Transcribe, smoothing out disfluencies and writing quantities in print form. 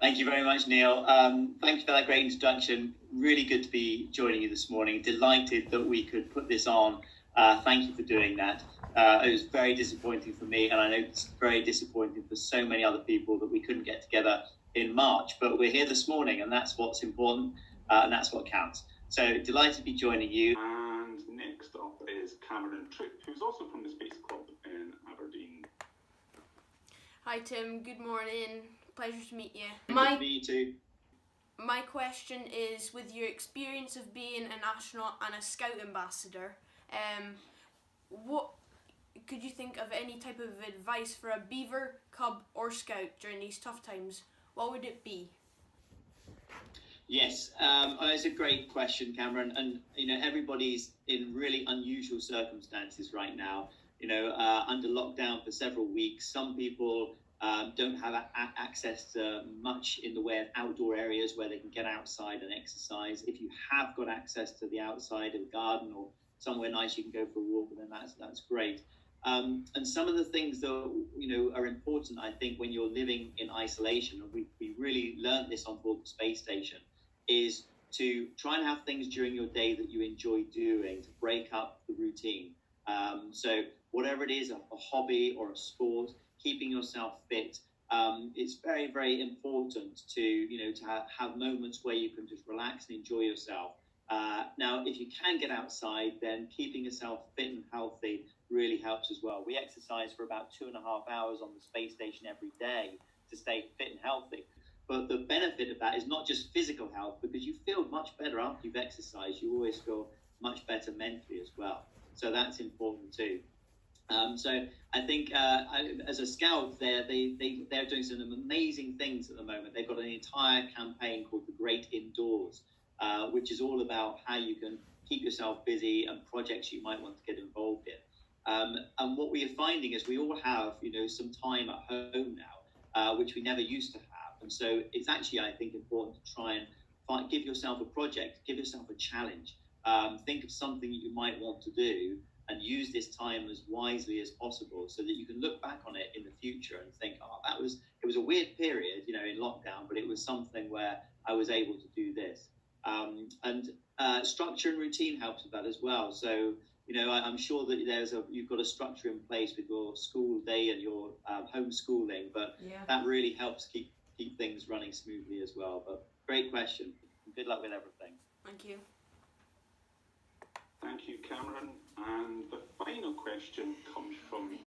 Thank you very much, Neil. Thank you for that great introduction. Really good to be joining you this morning. Delighted that we could put this on. Thank you for doing that. It was very disappointing for me, and I know it's very disappointing for so many other people that we couldn't get together in March. But we're here this morning, and that's what's important, and that's what counts. So delighted to be joining you. And next up is Cameron Tripp, who's also from the Space Club in Aberdeen. Hi Tim, good morning. Pleasure to meet you. Me too. My question is, with your experience of being an astronaut and a scout ambassador, what could you think of any type of advice for a beaver, cub or scout during these tough times? What would it be? Yes, it's a great question, Cameron. And, everybody's in really unusual circumstances right now, under lockdown for several weeks. Some people don't have access to much in the way of outdoor areas where they can get outside and exercise. If you have got access to the outside of a garden or somewhere nice you can go for a walk, then that's great. And some of the things that are important, I think, when you're living in isolation, and we really learned this on board the space station, is to try and have things during your day that you enjoy doing to break up the routine. So whatever it is, a hobby or a sport, keeping yourself fit, it's very, very important to have moments where you can just relax and enjoy yourself. Now, if you can get outside, then keeping yourself fit and healthy really helps as well. We exercise for about 2.5 hours on the space station every day to stay fit and healthy. But the benefit of that is not just physical health, because you feel much better after you've exercised. You always feel much better mentally as well. So that's important too. So I think as a scout, they're doing some amazing things at the moment. They've got an entire campaign called The Great Indoors, which is all about how you can keep yourself busy and projects you might want to get involved in. And what we are finding is we all have, some time at home now, which we never used to have. And so it's actually, I think, important to try and give yourself a project, give yourself a challenge. Think of something that you might want to do and use this time as wisely as possible so that you can look back on it in the future and think, it was a weird period, in lockdown, but it was something where I was able to do this. And structure and routine helps with that as well. So, I'm sure that you've got a structure in place with your school day and your homeschooling, but that really helps keep things running smoothly as well. But great question. Good luck with everything. Thank you. Thank you, Cameron. And the final question comes from